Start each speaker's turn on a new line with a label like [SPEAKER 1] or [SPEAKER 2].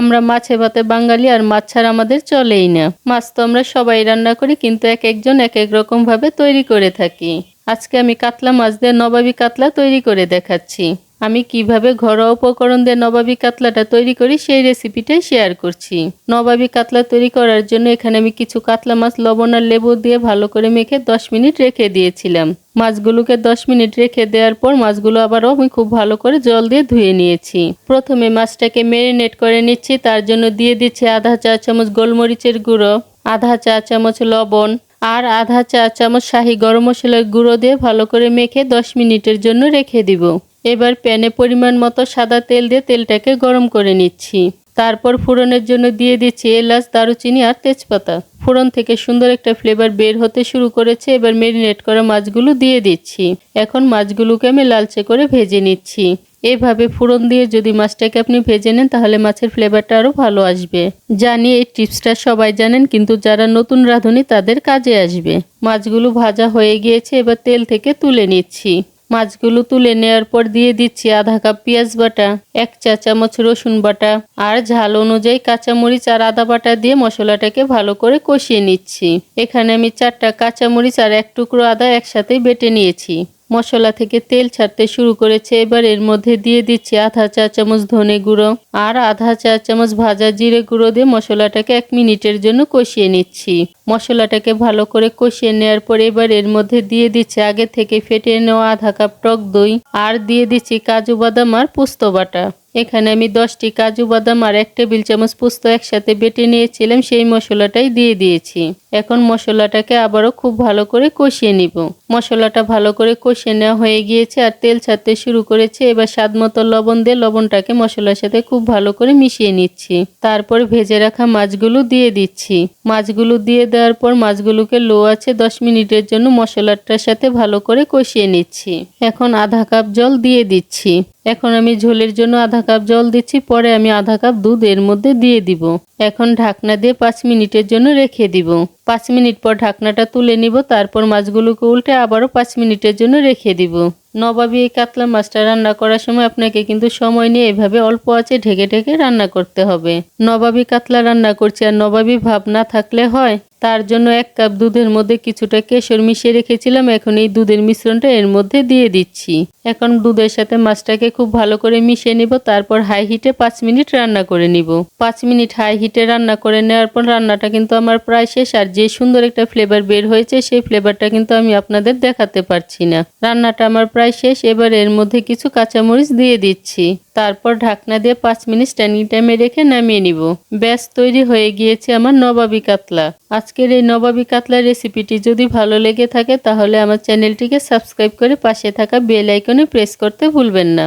[SPEAKER 1] আমরা মাছে ভাতে বাঙালি, আর মাছ ছাড়া আমাদের চলেই না। মাছ তো আমরা সবাই রান্না করি, কিন্তু এক একজন এক এক রকম ভাবে তৈরি করে থাকি। আজকে আমি কাতলা মাছ দিয়ে নবাবী কাতলা তৈরি করে দেখাচ্ছি। আমি কিভাবে ঘরোয়া উপকরণ দিয়ে নবাবী কাতলাটা তৈরি করি সেই রেসিপিটাই শেয়ার করছি। নবাবী কাতলা তৈরি করার জন্য এখানে আমি কিছু কাতলা মাছ লবণ আর লেবু দিয়ে ভালো করে মেখে 10 মিনিট রেখে দিয়েছিলাম। মাছগুলোকে 10 মিনিট রেখে দেওয়ার পর মাছগুলো আবারও আমি খুব ভালো করে জল দিয়ে ধুয়ে নিয়েছি। প্রথমে মাছটাকে ম্যারিনেট করে নিচ্ছি। তার জন্য দিয়ে দিচ্ছি আধা চা চামচ গোলমরিচের গুঁড়ো, আধা চা চামচ লবণ আর আধা চা চামচ শাহি গরম মশলার গুঁড়ো দিয়ে ভালো করে মেখে 10 মিনিটের জন্য রেখে দিব। এবার প্যানে পরিমাণ মতো সাদা তেল দিয়ে তেলটাকে গরম করে নিচ্ছি। তারপর ফোড়নের জন্য দিয়ে দিচ্ছি এলাচ, দারুচিনি আর তেজপাতা। ফোড়ন থেকে সুন্দর একটা ফ্লেভার বের হতে শুরু করেছে। এবার ম্যারিনেট করা মাছগুলো দিয়ে দিচ্ছি। এখন মাছগুলোকে আমি লালচে করে ভেজে নিচ্ছি। এভাবে ফোড়ন দিয়ে যদি মাছটাকে আপনি ভেজে নেন তাহলে মাছের ফ্লেভারটা আরও ভালো আসবে। জানি এই টিপসটা সবাই জানেন, কিন্তু যারা নতুন রাঁধুনি তাদের কাজে আসবে। মাছগুলো ভাজা হয়ে গিয়েছে, এবার তেল থেকে তুলে নিচ্ছি। মাছগুলো তুলে নেওয়ার পর দিয়ে দিচ্ছি আধা কাপ পেঁয়াজ বাটা, 1 চা চামচ রসুন বাটা আর ঝাল অনুযায়ী কাঁচামরিচ আর আদা বাটা দিয়ে মশলাটাকে ভালো করে কষিয়ে নিচ্ছি। এখানে আমি 4টা কাঁচামরিচ আর 1 টুকরো আদা একসাথেই বেটে নিয়েছি। মশলা থেকে তেল ছাড়তে শুরু করেছে। এবার এর মধ্যে দিয়ে দিচ্ছি আধা চা চামচ ধনে গুঁড়ো আর আধা চা চামচ ভাজা জিরে গুঁড়ো দিয়ে মশলাটাকে 1 মিনিটের জন্য কষিয়ে নিচ্ছি। মশলাটাকে ভালো করে কষিয়ে নেওয়ার পর এবার এর মধ্যে দিয়ে দিচ্ছি আগে থেকে ফেটে নেওয়া আধা কাপ টক দই আর দিয়ে দিচ্ছি কাজু বাদাম আর পোস্ত বাটা। এখানে আমি 10টি কাজু বাদাম আর 1 টেবিল চামচ পোস্ত একসাথে বেটে নিয়েছিলাম, সেই মশলাটাই দিয়ে দিয়েছি। এখন মশলাটাকে আবারও খুব ভালো করে কষিয়ে নিব। মশলাটা ভালো করে কষিয়ে নেওয়া হয়ে গিয়েছে আর তেল ছাড়তে শুরু করেছে। এবার স্বাদমতো লবণ দিয়ে লবণটাকে মশলার সাথে খুব ভালো করে মিশিয়ে নিচ্ছি। তারপর ভেজে রাখা মাছগুলো দিয়ে দিচ্ছি। মাছগুলো দিয়ে দেওয়ার পর মাছগুলোকে লো আঁচে 10 মিনিটের জন্য মশলাটার সাথে ভালো করে কষিয়ে নিচ্ছি। এখন আধা কাপ জল দিয়ে দিচ্ছি। এখন আমি ঝোলের জন্য আধা কাপ জল দিচ্ছি, পরে আমি আধা কাপ দুধ এর মধ্যে দিয়ে দিব। এখন ঢাকনা দিয়ে 5 মিনিটের জন্য রেখে দিব। 5 মিনিট পর ঢাকনাটা তুলে নিব। তারপর মাছগুলোকে উল্টে আবারও 5 মিনিটের জন্য রেখে দিব। নবাবী এই কাতলা মাছটা রান্না করার সময় আপনাকে কিন্তু সময় নিয়ে এভাবে অল্প আঁচে ঢেকে ঢেকে রান্না করতে হবে। নবাবী কাতলা রান্না করছি আর নবাবী ভাব না থাকলে হয়। তার জন্য 1 কাপ দুধের মধ্যে কিছুটা কেশর মিশিয়ে রেখেছিলাম। এখন এই দুধের মিশ্রণটা এর মধ্যে দিয়ে দিচ্ছি। এখন দুধের সাথে মাছটাকে খুব ভালো করে মিশিয়ে নিব। তারপর হাই হিটে 5 মিনিট রান্না করে নিব। 5 মিনিট হাই হিটে রান্না করে নেওয়ার পর রান্নাটা কিন্তু আমার প্রায় শেষ। আর যে সুন্দর একটা ফ্লেভার বের হয়েছে সেই ফ্লেভারটা কিন্তু আমি আপনাদের দেখাতে পারছি না। রান্নাটা আমার প্রায় শেষ। এবার এর মধ্যে কিছু কাঁচামরিচ দিয়ে দিচ্ছি। তারপর ঢাকনা দিয়ে 5 মিনিট স্ট্যান্ডিং টাইমে রেখে নামিয়ে নিব। ব্যাস তৈরি হয়ে গিয়েছে আমার নবাবী কাতলা। আজকের এই নবাবী কাতলা রেসিপিটি যদি ভালো লেগে থাকে তাহলে আমার চ্যানেলটিকে সাবস্ক্রাইব করে পাশে থাকা বেল আইকনে প্রেস করতে ভুলবেন না।